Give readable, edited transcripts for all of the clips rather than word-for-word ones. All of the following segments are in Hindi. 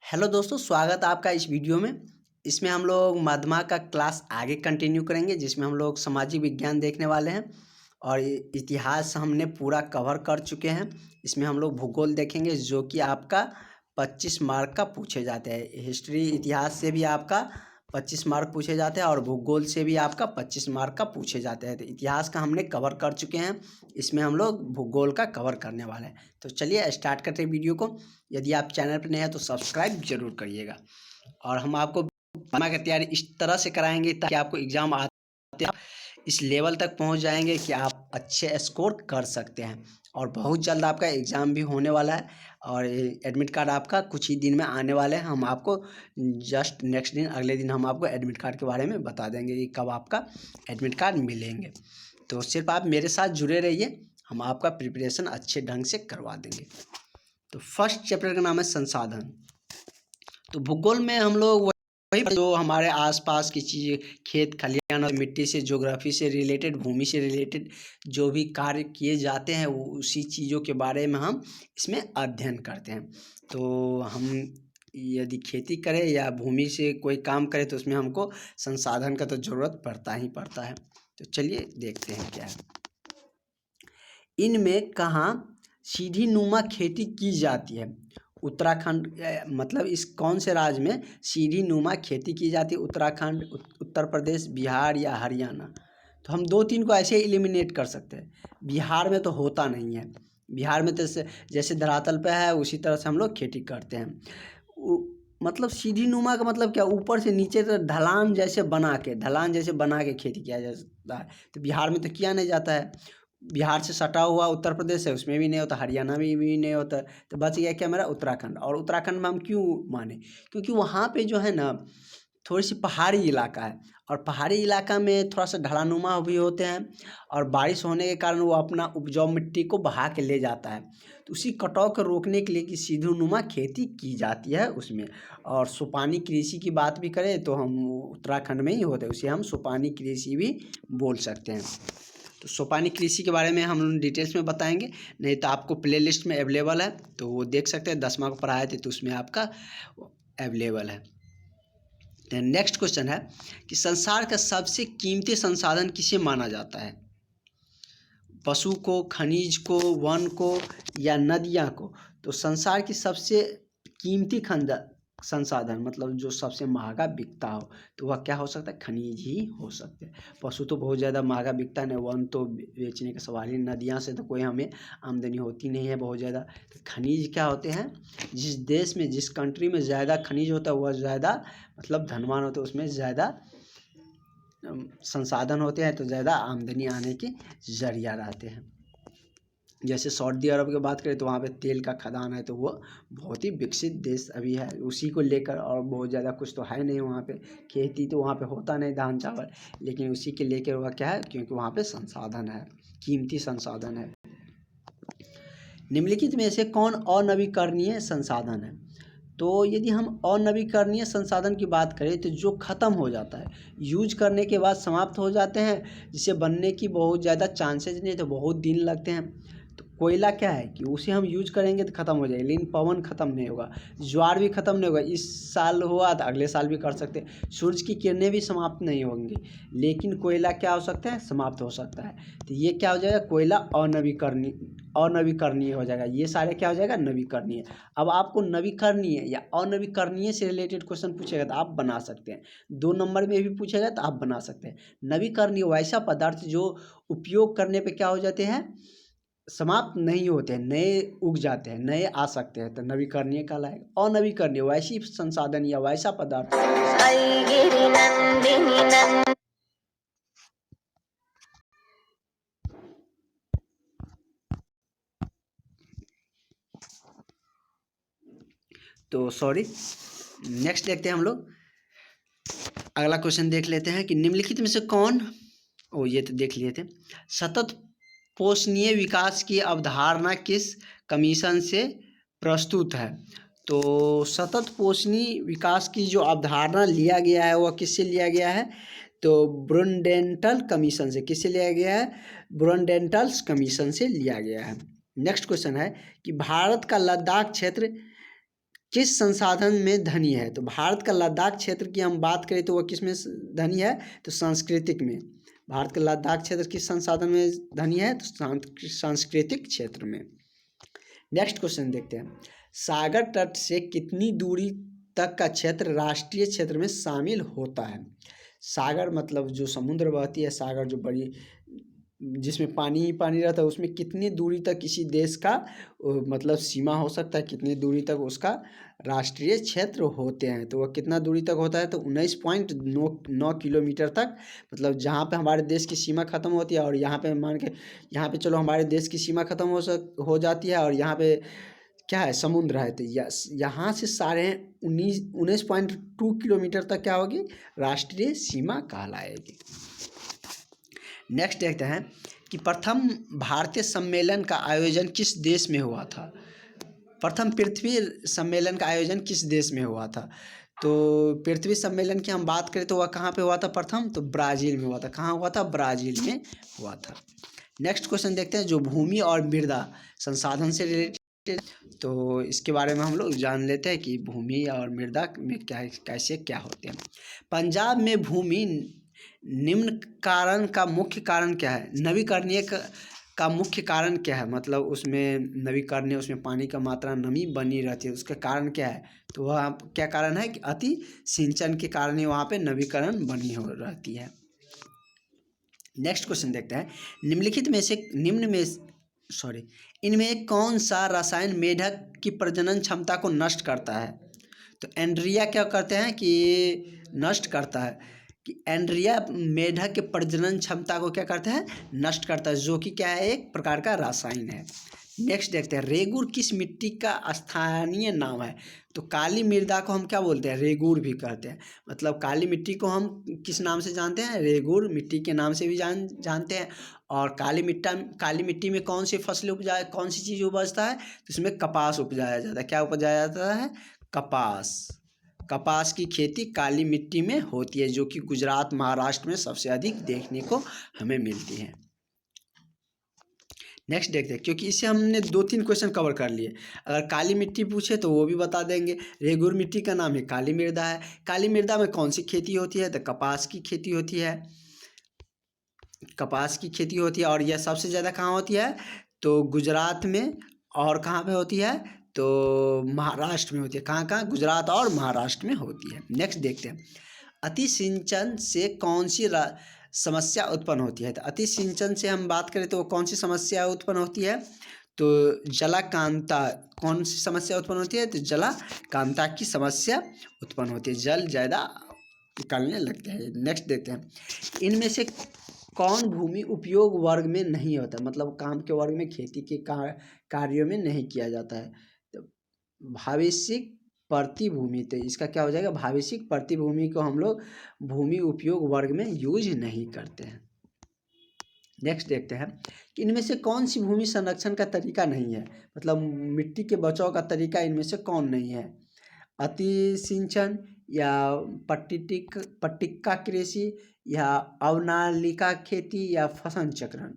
हेलो दोस्तों, स्वागत है आपका इस वीडियो में। इसमें हम लोग मध्यमा का क्लास आगे कंटिन्यू करेंगे, जिसमें हम लोग सामाजिक विज्ञान देखने वाले हैं और इतिहास हमने पूरा कवर कर चुके हैं। इसमें हम लोग भूगोल देखेंगे, जो कि आपका 25 मार्क का पूछे जाते हैं। हिस्ट्री इतिहास से भी आपका 25 मार्क पूछे जाते हैं और भूगोल से भी आपका 25 मार्क का पूछे जाते हैं। तो इतिहास का हमने कवर कर चुके हैं, इसमें हम लोग भूगोल का कवर करने वाले हैं। तो चलिए स्टार्ट करते हैं वीडियो को। यदि आप चैनल पर नए हैं तो सब्सक्राइब जरूर करिएगा। और हम आपको की तैयारी इस तरह से कराएंगे ताकि आपको एग्जाम आते इस लेवल तक पहुंच जाएंगे कि आप अच्छे स्कोर कर सकते हैं। और बहुत जल्द आपका एग्ज़ाम भी होने वाला है और एडमिट कार्ड आपका कुछ ही दिन में आने वाले हैं। हम आपको जस्ट नेक्स्ट दिन, अगले दिन हम आपको एडमिट कार्ड के बारे में बता देंगे कि कब आपका एडमिट कार्ड मिलेंगे। तो सिर्फ आप मेरे साथ जुड़े रहिए, हम आपका प्रिपरेशन अच्छे ढंग से करवा देंगे। तो फर्स्ट चैप्टर का नाम है संसाधन। तो भूगोल में हम लोग वही जो हमारे आसपास की चीज़ें, खेत खलिहान और मिट्टी से, ज्योग्राफी से रिलेटेड, भूमि से रिलेटेड जो भी कार्य किए जाते हैं, वो उसी चीज़ों के बारे में हम इसमें अध्ययन करते हैं। तो हम यदि खेती करें या भूमि से कोई काम करें तो उसमें हमको संसाधन का तो ज़रूरत पड़ता ही पड़ता है। तो चलिए देखते हैं क्या है। इनमें कहाँ सीढ़ी नुमा खेती की जाती है? उत्तराखंड, मतलब इस कौन से राज्य में सीढ़ी नुमा खेती की जाती है? उत्तराखंड, उत्तर प्रदेश, बिहार या हरियाणा? तो हम 2-3 को ऐसे एलिमिनेट कर सकते हैं। बिहार में तो होता नहीं है। बिहार में तो जैसे धरातल पे है उसी तरह से हम लोग खेती करते हैं। मतलब सीढ़ी नुमा का मतलब क्या? ऊपर से नीचे तो ढलान जैसे बना के खेती किया जाता है। तो बिहार में तो किया नहीं जाता है। बिहार से सटा हुआ उत्तर प्रदेश है, उसमें भी नहीं होता, हरियाणा में भी नहीं होता। तो बच गया क्या मेरा? उत्तराखंड। और उत्तराखंड में हम क्यों माने? क्योंकि वहाँ पे जो है ना, थोड़ी सी पहाड़ी इलाका है और पहाड़ी इलाका में थोड़ा सा ढलानुमा भी होते हैं और बारिश होने के कारण वो अपना उपजाऊ मिट्टी को बहा के ले जाता है। तो उसी कटाव को रोकने के लिए कि सीढ़ीनुमा खेती की जाती है उसमें। और सोपानी कृषि की बात भी करें तो हम उत्तराखंड में ही होते हैं, उसे हम सोपानी कृषि भी बोल सकते हैं। तो सोपानी कृषि के बारे में हम डिटेल्स में बताएंगे, नहीं तो आपको प्लेलिस्ट में अवेलेबल है, तो वो देख सकते हैं। 10वां को पढ़ाए थे तो उसमें आपका अवेलेबल है। नेक्स्ट क्वेश्चन है कि संसार का सबसे कीमती संसाधन किसे माना जाता है? पशु को, खनिज को, वन को या नदियाँ को? तो संसार की सबसे कीमती संसाधन, मतलब जो सबसे महंगा बिकता हो, तो वह क्या हो सकता है? खनिज ही हो सकते हैं। पशु तो बहुत ज़्यादा महंगा बिकता है, वन तो बेचने का सवाल ही, नदियाँ से तो कोई हमें आमदनी होती नहीं है बहुत ज़्यादा। तो खनिज क्या होते हैं? जिस देश में, जिस कंट्री में ज़्यादा खनिज होता है वह ज़्यादा मतलब धनवान होता है, उसमें ज़्यादा संसाधन होते हैं, तो ज़्यादा आमदनी आने के ज़रिया रहते हैं। जैसे सऊदी अरब की बात करें तो वहाँ पे तेल का खदान है, तो वो बहुत ही विकसित देश अभी है उसी को लेकर। और बहुत ज़्यादा कुछ तो है नहीं वहाँ पे, खेती तो वहाँ पे होता नहीं, धान चावल, लेकिन उसी के लेकर वह क्या है, क्योंकि वहाँ पे संसाधन है, कीमती संसाधन है। निम्नलिखित में से कौन अनवीकरणीय संसाधन है? तो यदि हम अनवीकरणीय संसाधन की बात करें तो जो ख़त्म हो जाता है, यूज करने के बाद समाप्त हो जाते हैं, जिसे बनने की बहुत ज़्यादा चांसेस नहीं, तो बहुत दिन लगते हैं। तो कोयला क्या है कि उसे हम यूज करेंगे तो ख़त्म हो जाएगा, लेकिन पवन ख़त्म नहीं होगा, ज्वार भी ख़त्म नहीं होगा। इस साल हुआ तो अगले साल भी कर सकते हैं। सूरज की किरणें भी समाप्त नहीं होंगी, लेकिन कोयला क्या हो सकता है? समाप्त हो सकता है। तो ये क्या हो जाएगा? कोयला अनवीकरणीय हो जाएगा। ये सारे क्या हो जाएगा? नवीकरणीय। अब आपको नवीकरणीय या अनवीकरणीय से रिलेटेड क्वेश्चन पूछेगा तो आप बना सकते हैं। 2 नंबर में भी पूछेगा तो आप बना सकते हैं। नवीकरणीय वैसा पदार्थ जो उपयोग करने पे क्या हो जाते हैं? समाप्त नहीं होते हैं, नए उग जाते हैं, नए आ सकते हैं, तो नवीकरणीय कहलाएगा। अनवीकरणीय वैसी संसाधन या वैसा पदार्थ। तो सॉरी, नेक्स्ट देखते हैं हम लोग। अगला क्वेश्चन देख लेते हैं कि निम्नलिखित में से कौन, ये तो देख लिए थे। सतत पोषणीय विकास की अवधारणा किस कमीशन से प्रस्तुत है? तो सतत पोषणीय विकास की जो अवधारणा लिया गया है वह किससे लिया गया है? तो ब्रुनडेंटल कमीशन से। किससे लिया गया है? ब्रुनडेंटल्स कमीशन से लिया गया है। नेक्स्ट क्वेश्चन है कि भारत का लद्दाख क्षेत्र किस संसाधन में धनी है? तो भारत का लद्दाख क्षेत्र की हम बात करें तो वह किस में धनी है? तो सांस्कृतिक में। भारत का लद्दाख क्षेत्र किस संसाधन में धनी है? तो सांस्कृतिक क्षेत्र में। नेक्स्ट क्वेश्चन देखते हैं, सागर तट से कितनी दूरी तक का क्षेत्र राष्ट्रीय क्षेत्र में शामिल होता है? सागर मतलब जो समुद्र बहती है, सागर जो बड़ी जिसमें पानी ही पानी रहता है, उसमें कितनी दूरी तक किसी देश का मतलब सीमा हो सकता है, कितनी दूरी तक उसका राष्ट्रीय क्षेत्र होते हैं? तो वह कितना दूरी तक होता है? तो 19.9 किलोमीटर तक, मतलब जहाँ पे हमारे देश की सीमा खत्म होती है और यहाँ पे मान के यहाँ पे चलो हमारे देश की सीमा खत्म हो जाती है और यहाँ पे क्या है, समुद्र है, तो यहाँ से 19.2 किलोमीटर तक क्या होगी? राष्ट्रीय सीमा कहलाएगी। नेक्स्ट देखते हैं कि प्रथम भारतीय सम्मेलन का आयोजन किस देश में हुआ था? प्रथम पृथ्वी सम्मेलन का आयोजन किस देश में हुआ था? तो पृथ्वी सम्मेलन की हम बात करें तो वह कहाँ पे हुआ था प्रथम? तो ब्राज़ील में हुआ था। कहाँ हुआ था? ब्राज़ील में हुआ था। नेक्स्ट क्वेश्चन देखते हैं जो भूमि और मृदा संसाधन से रिलेटेड, तो इसके बारे में हम लोग जान लेते हैं कि भूमि और मृदा में क्या कैसे क्या होते हैं। पंजाब में भूमि निम्न कारण का मुख्य कारण क्या है? नवीकरणीय का मुख्य कारण क्या है? मतलब उसमें नवीकरणीय, उसमें पानी का मात्रा नमी बनी रहती है, उसका कारण क्या है? तो वह क्या कारण है कि अति सिंचन के कारण ही वहाँ पे नवीकरण बनी हो रहती है। नेक्स्ट क्वेश्चन देखते हैं, इनमें कौन सा रसायन मेढक की प्रजनन क्षमता को नष्ट करता है? तो एंड्रिया क्या करते हैं कि नष्ट करता है, कि एंड्रिया मेढक के प्रजनन क्षमता को क्या करता है? नष्ट करता है, जो कि क्या है? एक प्रकार का रसायन है। नेक्स्ट देखते हैं, रेगुर किस मिट्टी का स्थानीय नाम है? तो काली मृदा को हम क्या बोलते हैं? रेगुर भी कहते हैं। मतलब काली मिट्टी को हम किस नाम से जानते हैं? रेगुर मिट्टी के नाम से भी जानते हैं। और काली मिट्टी में कौन सी फसलें कौन सी चीज़ उपजता है? तो इसमें कपास उपजाया जाता है। क्या उपजाया जाता है? कपास की खेती काली मिट्टी में होती है, जो कि गुजरात महाराष्ट्र में सबसे अधिक देखने को हमें मिलती है। नेक्स्ट देखते हैं, क्योंकि इससे हमने 2-3 क्वेश्चन कवर कर लिए। अगर काली मिट्टी पूछे तो वो भी बता देंगे। रेगुर मिट्टी का नाम है काली मृदा है। काली मृदा में कौन सी खेती होती है? तो कपास की खेती होती है। और यह सबसे ज़्यादा कहाँ होती है? तो गुजरात में। और कहाँ पे होती है? तो महाराष्ट्र में होती है। कहाँ? गुजरात और महाराष्ट्र में होती है। नेक्स्ट देखते हैं, अति सिंचन से कौन सी समस्या उत्पन्न होती है? तो अति सिंचन से हम बात करें तो कौन सी समस्या उत्पन्न होती है? तो जलाकांता। कौन सी समस्या उत्पन्न होती है? तो जलाकांता की समस्या उत्पन्न होती है, जल ज़्यादा निकलने लगते हैं। नेक्स्ट देखते हैं, इनमें से कौन भूमि उपयोग वर्ग में नहीं होता? मतलब काम के वर्ग में, खेती के कार्यों में नहीं किया जाता है। तो भावेशिक प्रतिभूमि, तो इसका क्या हो जाएगा? भावेशिक प्रतिभूमि को हम लोग भूमि उपयोग वर्ग में यूज नहीं करते हैं। नेक्स्ट देखते हैं कि इनमें से कौन सी भूमि संरक्षण का तरीका नहीं है? मतलब मिट्टी के बचाव का तरीका इनमें से कौन नहीं है? अति सिंचन या पट्टिका कृषि या अवनालिका खेती या फसल चक्रण।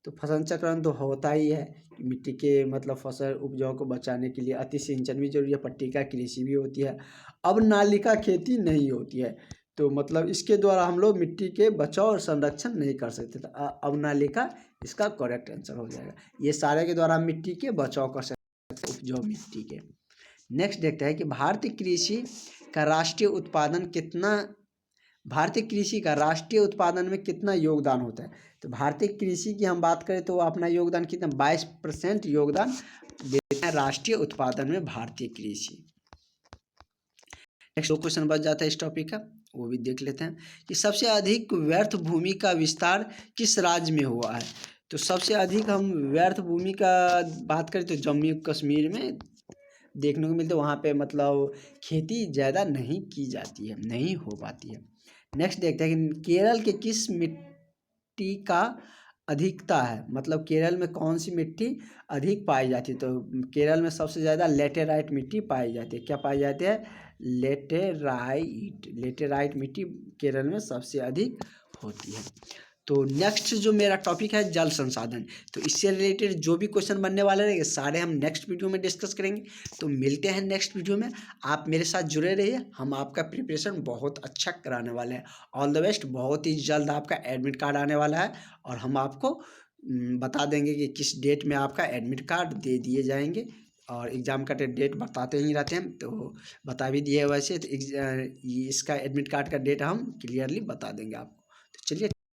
तो फसल चक्रण तो होता ही है, मिट्टी के मतलब फसल उपजाऊ को बचाने के लिए अति सिंचन भी जरूरी है, पट्टिका कृषि भी होती है, अवनालिका खेती नहीं होती है। तो मतलब इसके द्वारा हम लोग मिट्टी के बचाव और संरक्षण नहीं कर सकते। तो अवनालिका इसका करेक्ट आंसर हो जाएगा। ये सारे के द्वारा मिट्टी के बचाव कर सकते हैं, उपजाऊ मिट्टी के। नेक्स्ट देखते हैं कि भारतीय कृषि का राष्ट्रीय उत्पादन में कितना योगदान होता है? तो भारतीय कृषि की हम बात करें तो वो अपना योगदान कितना? 22% योगदान देते हैं राष्ट्रीय उत्पादन में भारतीय कृषि। नेक्स्ट 2 क्वेश्चन बच जाता है इस टॉपिक का, वो भी देख लेते हैं कि सबसे अधिक व्यर्थ भूमि का विस्तार किस राज्य में हुआ है? तो सबसे अधिक हम व्यर्थ भूमि का बात करें तो जम्मू कश्मीर में देखने को मिलते हैं। वहाँ पे मतलब खेती ज़्यादा नहीं की जाती है, नहीं हो पाती है। नेक्स्ट देखते हैं कि केरल के किस मिट्टी का अधिकता है? मतलब केरल में कौन सी मिट्टी अधिक पाई जाती है? तो केरल में सबसे ज़्यादा लेटेराइट मिट्टी पाई जाती है। क्या पाई जाती है? लेटेराइट मिट्टी केरल में सबसे अधिक होती है। तो नेक्स्ट जो मेरा टॉपिक है जल संसाधन, तो इससे रिलेटेड जो भी क्वेश्चन बनने वाले रहेंगे सारे हम नेक्स्ट वीडियो में डिस्कस करेंगे। तो मिलते हैं नेक्स्ट वीडियो में, आप मेरे साथ जुड़े रहिए, हम आपका प्रिपरेशन बहुत अच्छा कराने वाले हैं। ऑल द बेस्ट, बहुत ही जल्द आपका एडमिट कार्ड आने वाला है और हम आपको बता देंगे कि किस डेट में आपका एडमिट कार्ड दे दिए जाएंगे, और एग्ज़ाम का डेट बताते ही रहते हैं, तो बता भी दिए वैसे, तो इसका एडमिट कार्ड का डेट हम क्लियरली बता देंगे आपको। तो चलिए।